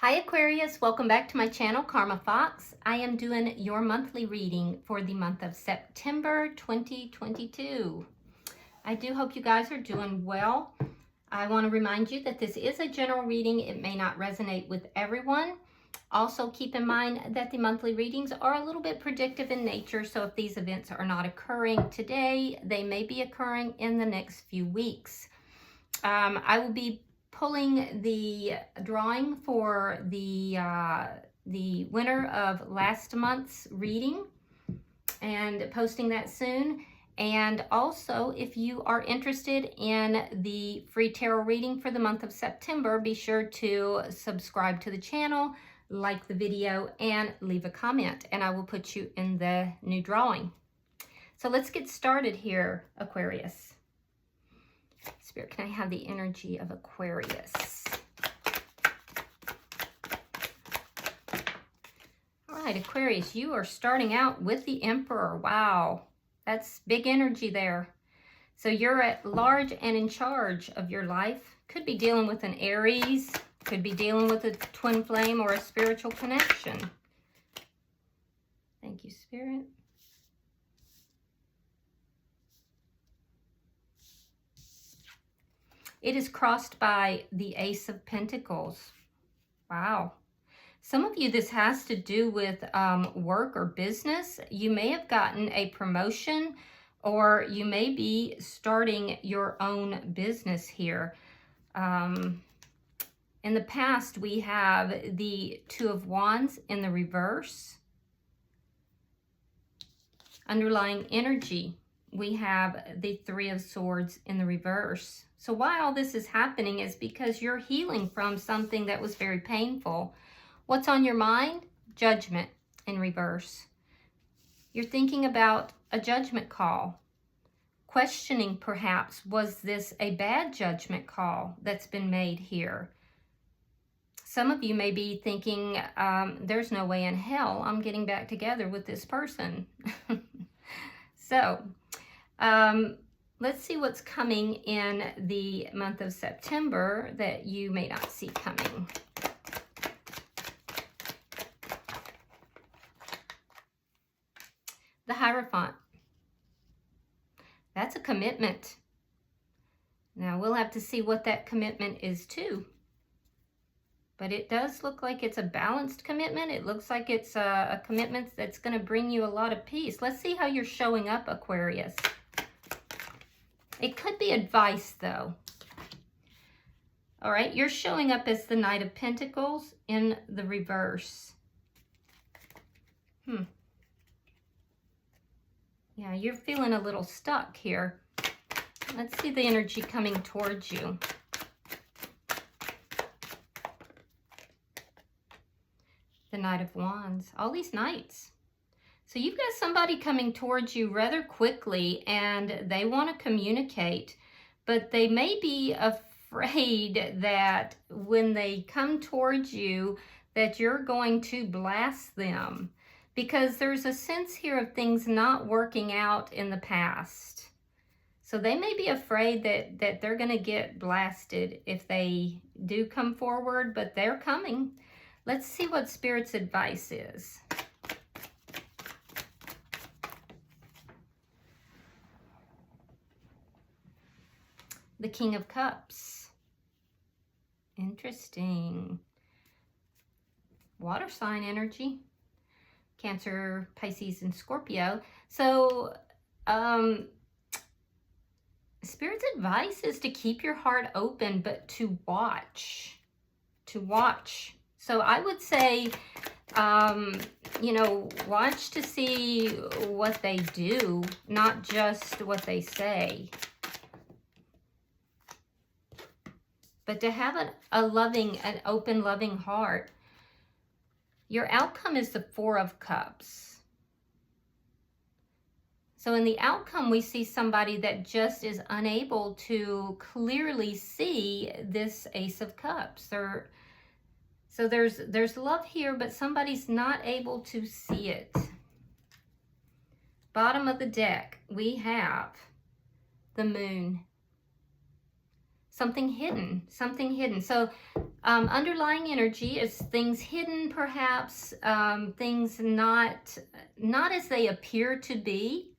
Hi Aquarius, welcome back to my channel, Karma Fox. I am doing your monthly reading for the month of September 2022. I do hope you guys are doing well. I want to remind you that this is a general reading. It may not resonate with everyone. Also keep in mind that the monthly readings are a little bit predictive in nature, so if these events are not occurring today, they may be occurring in the next few weeks. I will be pulling the drawing for the winner of last month's reading and posting that soon. And also, if you are interested in the free tarot reading for the month of September, be sure to subscribe to the channel, like the video, and leave a comment, and I will put you in the new drawing. So let's get started here, Aquarius. Spirit, can I have the energy of Aquarius? All right, Aquarius, you are starting out with the Emperor. Wow, that's big energy there. So you're at large and in charge of your life. Could be dealing with an Aries, could be dealing with a twin flame or a spiritual connection. Thank you, Spirit. It is crossed by the Ace of Pentacles. Wow. Some of you, this has to do with work or business. You may have gotten a promotion, or you may be starting your own business here. In the past, we have the Two of Wands in the reverse. Underlying energy, we have the Three of Swords in the reverse. So why all this is happening is because you're healing from something that was very painful. What's on your mind? Judgment in reverse. You're thinking about a judgment call. Questioning, perhaps, was this a bad judgment call that's been made here? Some of you may be thinking, there's no way in hell I'm getting back together with this person. So, let's see what's coming in the month of September that you may not see coming. The Hierophant. That's a commitment. Now, we'll have to see what that commitment is too. But it does look like it's a balanced commitment. It looks like it's a commitment that's going to bring you a lot of peace. Let's see how you're showing up, Aquarius. It could be advice, though. All right, you're showing up as the Knight of Pentacles in the reverse. Yeah, you're feeling a little stuck here. Let's see the energy coming towards you. The Knight of Wands. All these knights. So you've got somebody coming towards you rather quickly, and they want to communicate, but they may be afraid that when they come towards you that you're going to blast them, because there's a sense here of things not working out in the past. So they may be afraid that they're going to get blasted if they do come forward, but they're coming. Let's see what Spirit's advice is. The King of Cups. Interesting. Water sign energy. Cancer, Pisces, and Scorpio. So, Spirit's advice is to keep your heart open, but to watch. To watch. So I would say, you know, watch to see what they do, not just what they say. But to have an open, loving heart. Your outcome is the Four of Cups. So in the outcome, we see somebody that just is unable to clearly see this Ace of Cups. So there's love here, but somebody's not able to see it. Bottom of the deck, we have the Moon. Something hidden, something hidden. So Underlying energy is things hidden, perhaps, things not as they appear to be.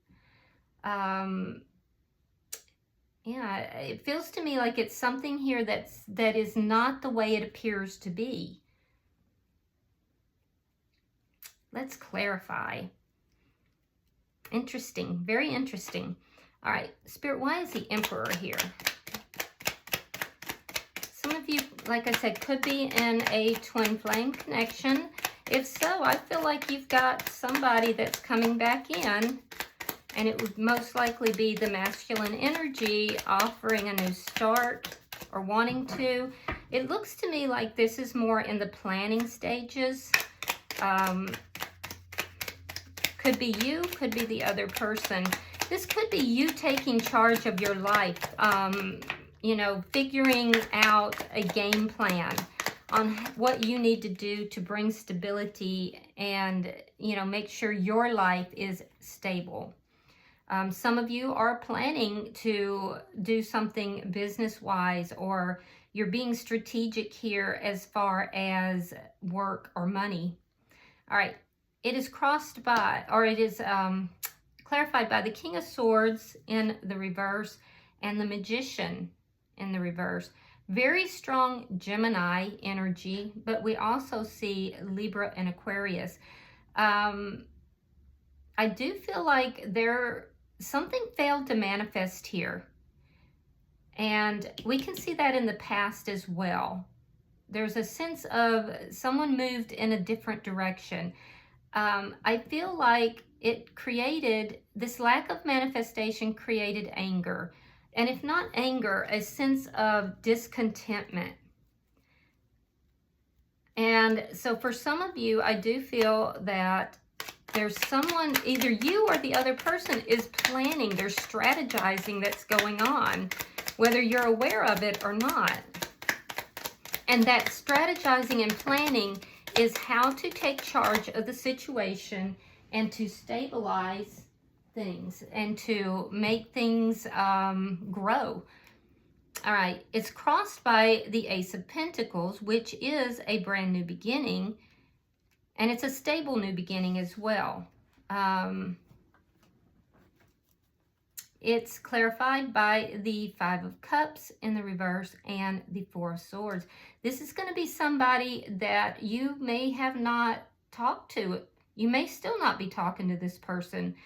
Yeah, it feels to me like it's something here that is not the way it appears to be. Let's clarify. Interesting, very interesting. All right, Spirit, why is the Emperor here? Some of you, like I said, could be in a twin flame connection. If so, I feel like you've got somebody that's coming back in, and it would most likely be the masculine energy offering a new start or wanting to. It looks to me like this is more in the planning stages. Could be you, could be the other person. This could be you taking charge of your life, you know, figuring out a game plan on what you need to do to bring stability and, you know, make sure your life is stable. Some of you are planning to do something business-wise, or you're being strategic here as far as work or money. All right. It is crossed by, or it is clarified by the King of Swords in the reverse and the Magician in the reverse. Very strong Gemini energy, but we also see Libra and Aquarius. I do feel like something failed to manifest here. And we can see that in the past as well. There's a sense of someone moved in a different direction. I feel like this lack of manifestation created anger. And if not anger, a sense of discontentment. And so for some of you, I do feel that there's someone, either you or the other person is planning, there's strategizing that's going on, whether you're aware of it or not. And that strategizing and planning is how to take charge of the situation and to stabilize things and to make things grow. All right, it's crossed by the Ace of Pentacles, which is a brand new beginning, and it's a stable new beginning as well. It's clarified by the Five of Cups in the reverse and the Four of Swords. This is going to be somebody that you may have not talked to. You may still not be talking to this person.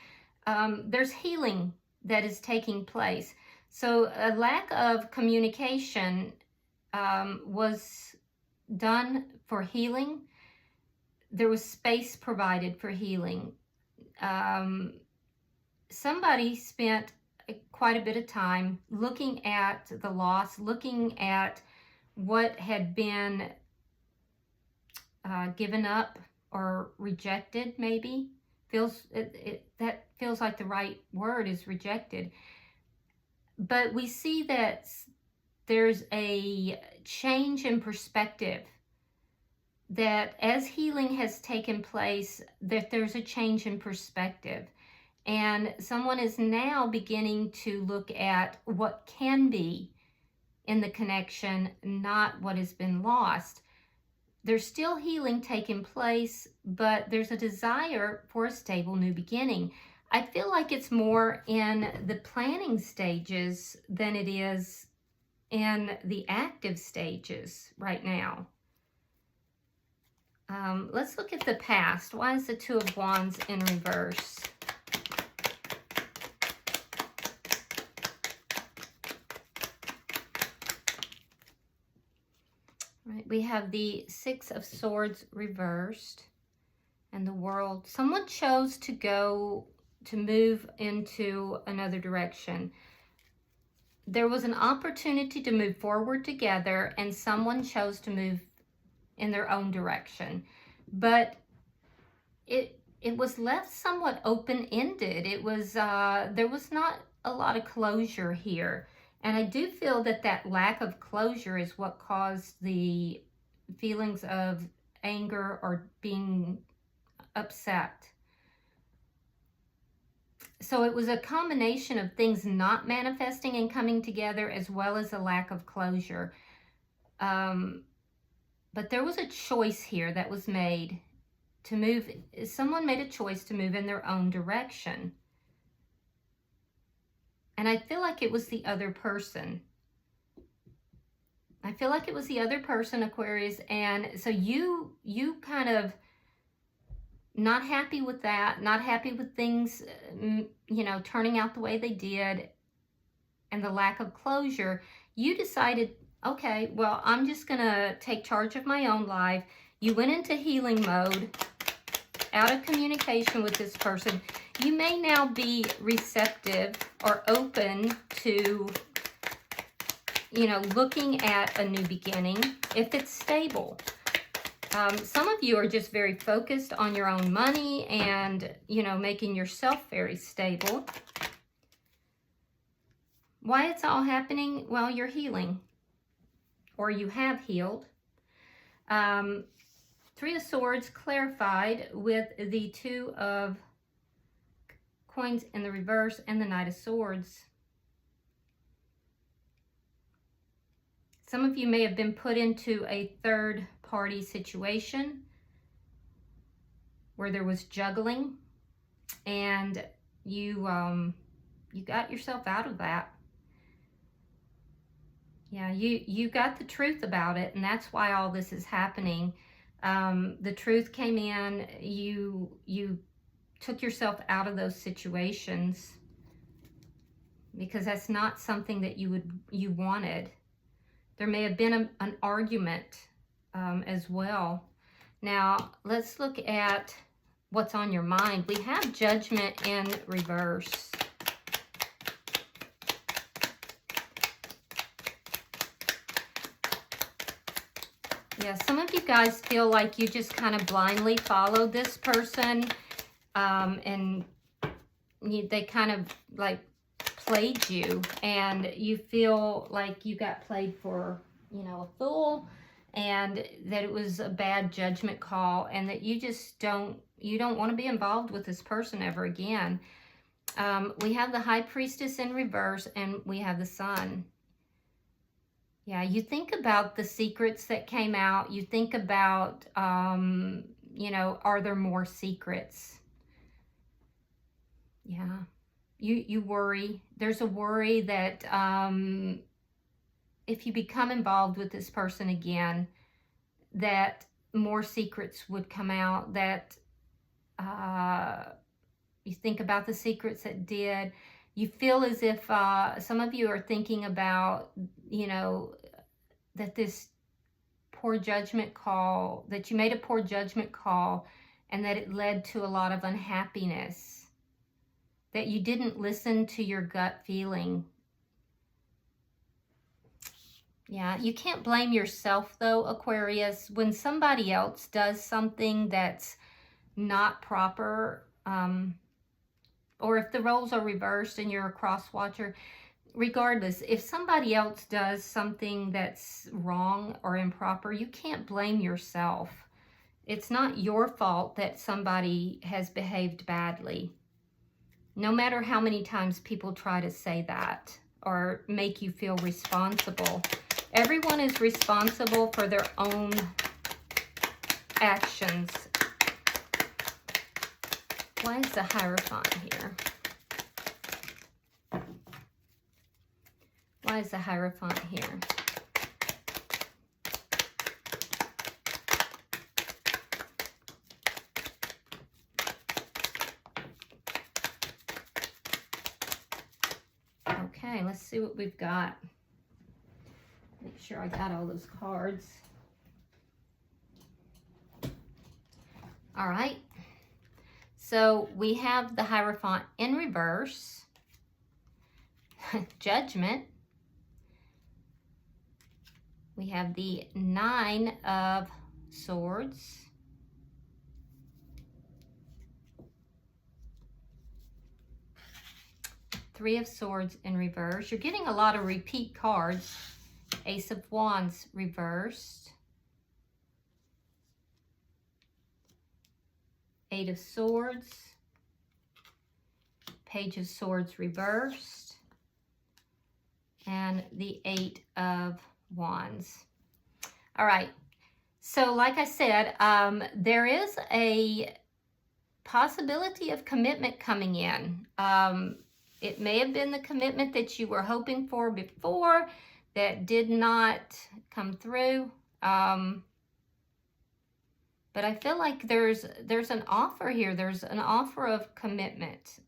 There's healing that is taking place. So a lack of communication was done for healing. There was space provided for healing. Somebody spent quite a bit of time looking at the loss, looking at what had been given up or rejected, maybe. That feels like the right word is rejected. But we see that there's a change in perspective, that as healing has taken place, that there's a change in perspective. And someone is now beginning to look at what can be in the connection, not what has been lost. There's still healing taking place, but there's a desire for a stable new beginning. I feel like it's more in the planning stages than it is in the active stages right now. Let's look at the past. Why is the Two of Wands in reverse? Right, we have the Six of Swords reversed and the World. Someone chose to move into another direction. There was an opportunity to move forward together, and someone chose to move in their own direction. But it was left somewhat open-ended. It was there was not a lot of closure here. And I do feel that that lack of closure is what caused the feelings of anger or being upset. So it was a combination of things not manifesting and coming together, as well as a lack of closure. But there was a choice here that was made to move. Someone made a choice to move in their own direction. And I feel like it was the other person. I feel like it was the other person, Aquarius. And so you kind of not happy with that, not happy with things, you know, turning out the way they did and the lack of closure. You decided, okay, well, I'm just going to take charge of my own life. You went into healing mode, out of communication with this person. You may now be receptive or open to, you know, looking at a new beginning if it's stable. Some of you are just very focused on your own money and, you know, making yourself very stable. Why it's all happening? Well, you're healing, or you have healed. Three of Swords clarified with the Two of Coins in the reverse and the Knight of Swords. Some of you may have been put into a third-party situation where there was juggling, and you got yourself out of that. Yeah, you got the truth about it, and that's why all this is happening. The truth came in. You took yourself out of those situations because that's not something that you wanted. There may have been an argument as well. Now, let's look at what's on your mind. We have Judgment in reverse. Yeah, some of you guys feel like you just kind of blindly followed this person, and they kind of like played you, and you feel like you got played for, you know, a fool, and that it was a bad judgment call, and that you just don't want to be involved with this person ever again. We have the High Priestess in reverse, and we have the Sun. Yeah, you think about the secrets that came out. You think about, you know, are there more secrets? Yeah. You worry. There's a worry that if you become involved with this person again, that more secrets would come out, that you think about the secrets that did. You feel as if some of you are thinking about, you know, that this poor judgment call, that you made a poor judgment call, and that it led to a lot of unhappiness, that you didn't listen to your gut feeling. Yeah, you can't blame yourself though, Aquarius. When somebody else does something that's not proper, or if the roles are reversed and you're a cross watcher, regardless, if somebody else does something that's wrong or improper, you can't blame yourself. It's not your fault that somebody has behaved badly. No matter how many times people try to say that or make you feel responsible. Everyone is responsible for their own actions. Why is the Hierophant here? Why is the Hierophant here? Okay, let's see what we've got. Make sure I got all those cards. All right. So we have the Hierophant in reverse, Judgment. We have the Nine of Swords. Three of Swords in reverse. You're getting a lot of repeat cards. Ace of Wands reversed. Eight of Swords. Page of Swords reversed. And the Eight of Wands. All right. So like I said, there is a possibility of commitment coming in. It may have been the commitment that you were hoping for before that did not come through. But I feel like there's an offer here. There's an offer of commitment.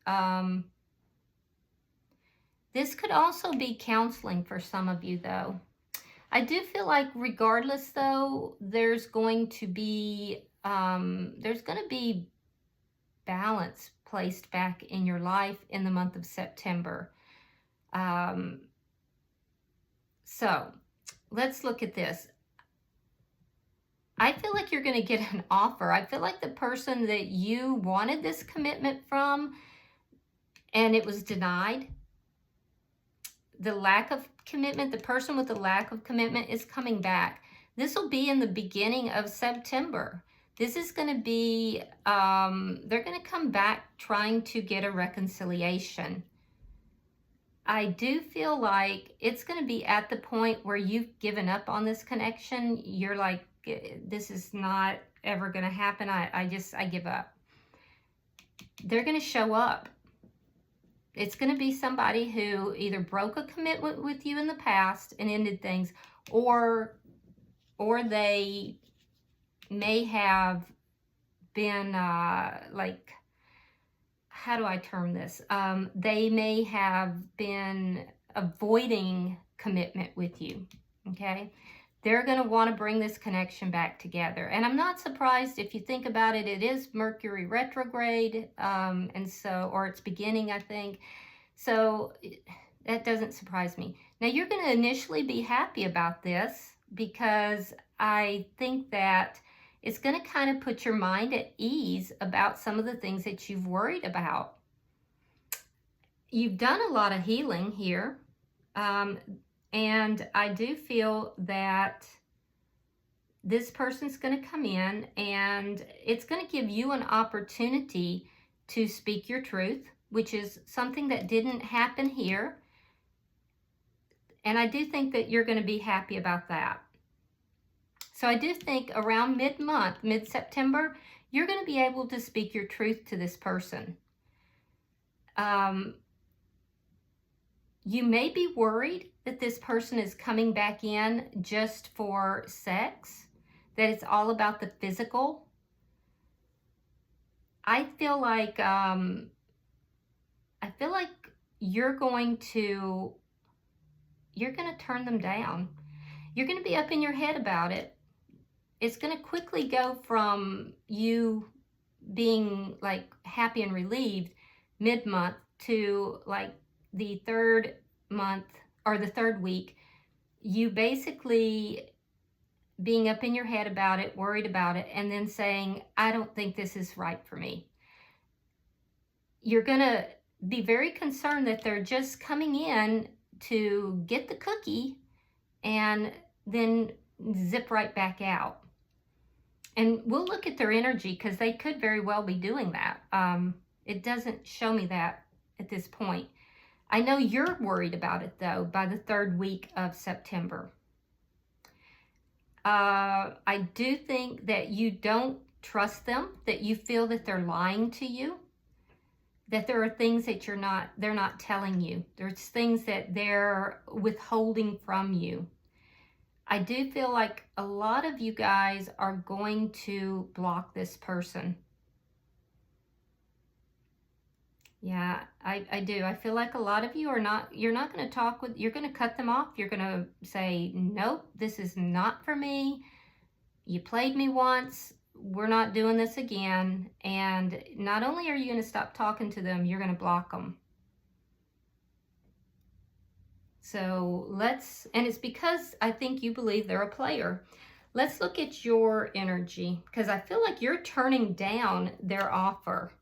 This could also be counseling for some of you, though. I do feel like regardless, though, there's going to be balance placed back in your life in the month of September. So let's look at this. I feel like you're going to get an offer. I feel like the person that you wanted this commitment from and it was denied, the lack of commitment, the person with the lack of commitment is coming back. This will be in the beginning of September. This is going to be, they're going to come back trying to get a reconciliation. I do feel like it's going to be at the point where you've given up on this connection. You're like, this is not ever going to happen. I give up. They're going to show up. It's going to be somebody who either broke a commitment with you in the past and ended things, or they may have been, like, how do I term this? They may have been avoiding commitment with you, okay? They're going to want to bring this connection back together. And I'm not surprised if you think about it. It is Mercury retrograde, and so, or it's beginning, I think. So that doesn't surprise me. Now, you're going to initially be happy about this because I think that it's going to kind of put your mind at ease about some of the things that you've worried about. You've done a lot of healing here. And I do feel that this person's going to come in and it's going to give you an opportunity to speak your truth, which is something that didn't happen here. And I do think that you're going to be happy about that. So I do think around mid-month, mid-September, you're going to be able to speak your truth to this person. You may be worried that this person is coming back in just for sex, that it's all about the physical. I feel like you're going to turn them down. You're going to be up in your head about it. It's going to quickly go from you being like happy and relieved mid-month to like the third month or the third week, you basically being up in your head about it, worried about it, and then saying, I don't think this is right for me. You're going to be very concerned that they're just coming in to get the cookie and then zip right back out. And we'll look at their energy because they could very well be doing that. It doesn't show me that at this point. I know you're worried about it, though, by the third week of September. I do think that you don't trust them, that you feel that they're lying to you, that there are things that they're not telling you. There's things that they're withholding from you. I do feel like a lot of you guys are going to block this person. Yeah, I do. I feel like a lot of you you're not going to talk with, you're going to cut them off. You're going to say, nope, this is not for me. You played me once. We're not doing this again. And not only are you going to stop talking to them, you're going to block them. So and it's because I think you believe they're a player. Let's look at your energy because I feel like you're turning down their offer.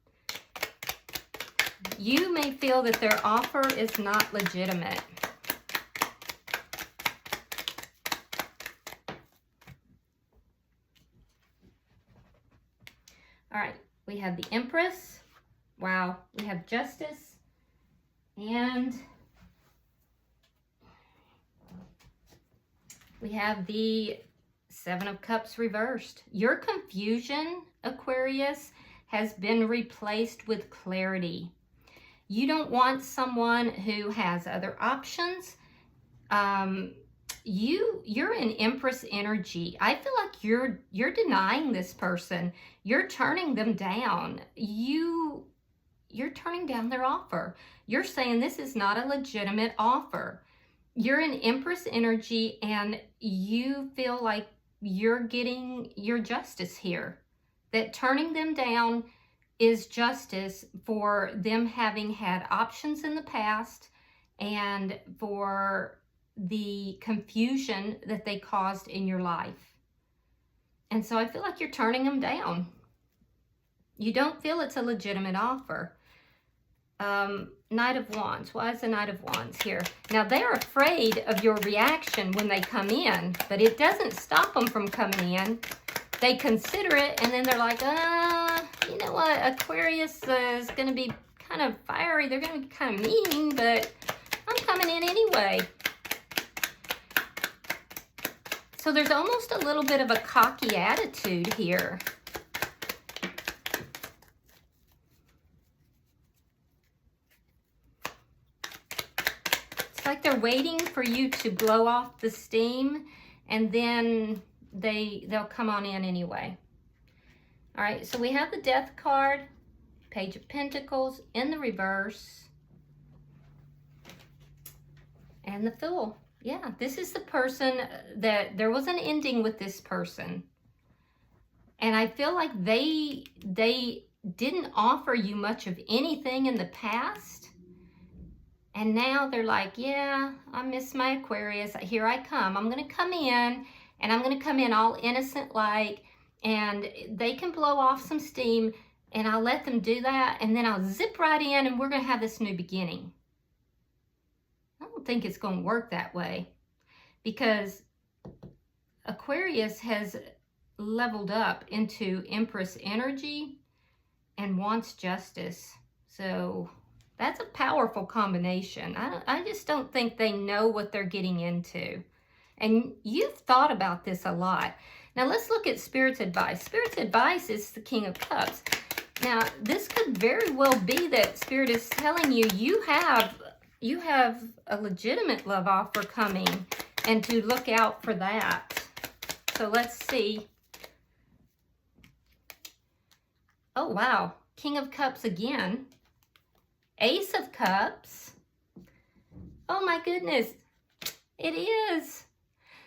You may feel that their offer is not legitimate. All right, we have the Empress. Wow, we have Justice. And we have the Seven of Cups reversed. Your confusion, Aquarius, has been replaced with clarity. You don't want someone who has other options. You're in Empress energy. I feel like you're denying this person. You're turning them down. You're turning down their offer. You're saying this is not a legitimate offer. You're in Empress energy and you feel like you're getting your justice here. That turning them down is justice for them having had options in the past and for the confusion that they caused in your life. And so I feel like you're turning them down. You don't feel it's a legitimate offer. Knight of Wands. Why is the Knight of Wands here? Now, they're afraid of your reaction when they come in, but it doesn't stop them from coming in. They consider it, and then they're like, you know what? Aquarius is going to be kind of fiery. They're going to be kind of mean, but I'm coming in anyway. So there's almost a little bit of a cocky attitude here. It's like they're waiting for you to blow off the steam, and then they'll come on in anyway. All right, so we have the Death card, Page of Pentacles in the reverse, and the Fool. Yeah, this is the person that there was an ending with this person. And I feel like they didn't offer you much of anything in the past. And now they're like, yeah, I miss my Aquarius. Here I come. I'm going to come in, and I'm going to come in all innocent-like, and they can blow off some steam, and I'll let them do that, and then I'll zip right in, and we're going to have this new beginning. I don't think it's going to work that way, because Aquarius has leveled up into Empress energy and wants justice. So that's a powerful combination. I just don't think they know what they're getting into. And you've thought about this a lot. Now let's look at Spirit's advice. Spirit's advice is the King of Cups. Now this could very well be that Spirit is telling you you have a legitimate love offer coming, and to look out for that. So let's see. Oh wow, King of Cups again. Ace of Cups. Oh my goodness, it is.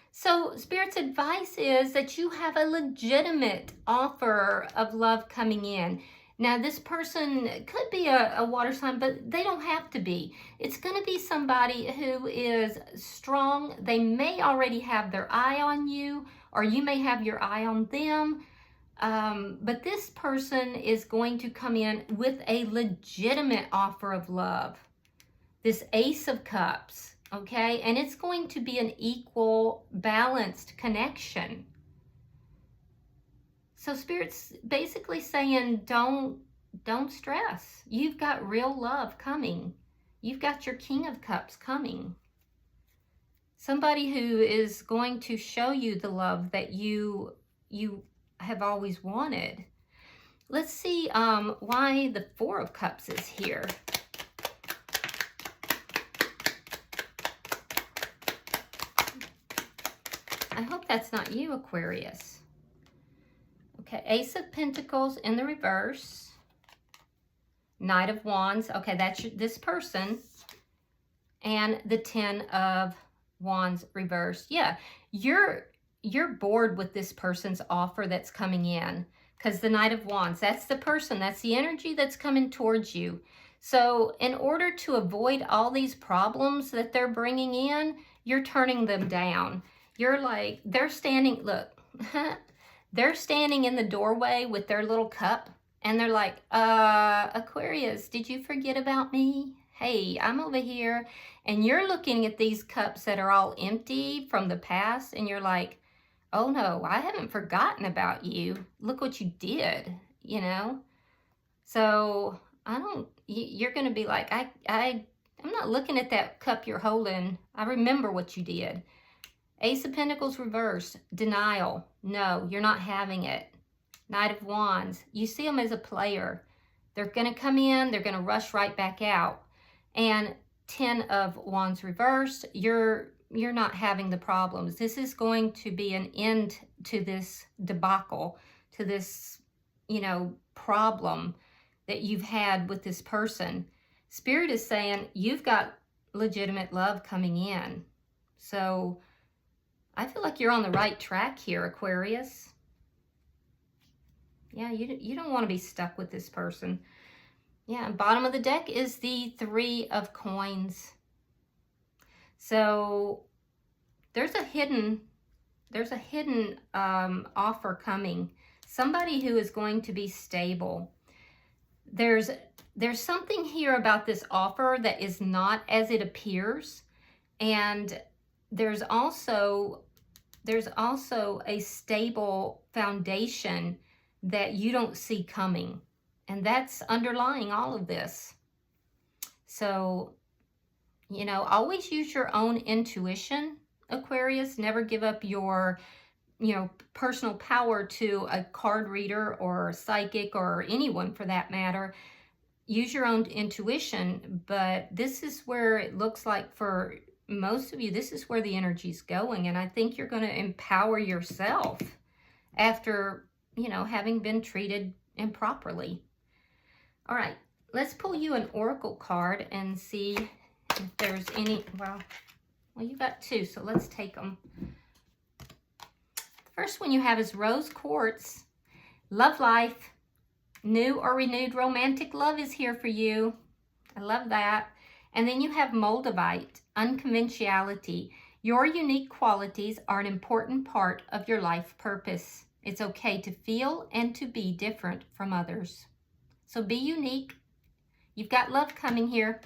So Spirit's advice is that you have a legitimate offer of love coming in. Now this person could be a water sign, but they don't have to be. It's going to be somebody who is strong. They may already have their eye on you, or you may have your eye on them. But this person is going to come in with a legitimate offer of love. This Ace of Cups, okay? And it's going to be an equal, balanced connection. So Spirit's basically saying, don't stress. You've got real love coming. You've got your King of Cups coming. Somebody who is going to show you the love that you have always wanted. Let's see why the Four of Cups is here. I hope that's not you, Aquarius. Okay, Ace of Pentacles in the reverse. Knight of Wands. Okay, that's this person. And the Ten of Wands reversed. Yeah, you're bored with this person's offer that's coming in, because the Knight of Wands, that's the person, that's the energy that's coming towards you. So in order to avoid all these problems that they're bringing in, you're turning them down. You're like, they're standing, look, they're standing in the doorway with their little cup, and they're like, Aquarius, did you forget about me? Hey, I'm over here. And you're looking at these cups that are all empty from the past, and you're like, oh no, I haven't forgotten about you. Look what you did, you know? So you're going to be like, I'm not looking at that cup you're holding. I remember what you did. Ace of Pentacles reversed, denial. No, you're not having it. Knight of Wands. You see them as a player. They're going to come in. They're going to rush right back out. And 10 of Wands reversed. You're not having the problems. This is going to be an end to this debacle, to this, you know, problem that you've had with this person. Spirit is saying you've got legitimate love coming in. So I feel like you're on the right track here, Aquarius. Yeah, you don't want to be stuck with this person. Yeah, bottom of the deck is the 3 of Coins. So there's a hidden offer coming. Somebody who is going to be stable. There's something here about this offer that is not as it appears, and there's also a stable foundation that you don't see coming, and that's underlying all of this. So, you know, always use your own intuition, Aquarius. Never give up your, you know, personal power to a card reader or a psychic or anyone for that matter. Use your own intuition, but this is where it looks like for most of you, this is where the energy's going, and I think you're going to empower yourself after, you know, having been treated improperly. All right, let's pull you an oracle card and see if there's any, well, you got 2, so let's take them. The first one you have is Rose Quartz. Love life. New or renewed romantic love is here for you. I love that. And then you have Moldavite. Unconventionality. Your unique qualities are an important part of your life purpose. It's okay to feel and to be different from others. So be unique. You've got love coming here.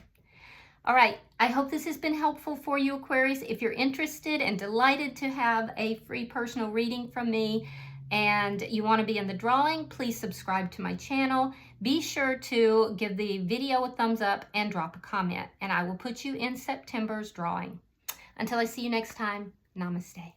All right, I hope this has been helpful for you, Aquarius. If you're interested and delighted to have a free personal reading from me and you want to be in the drawing, please subscribe to my channel. Be sure to give the video a thumbs up and drop a comment, and I will put you in September's drawing. Until I see you next time, namaste.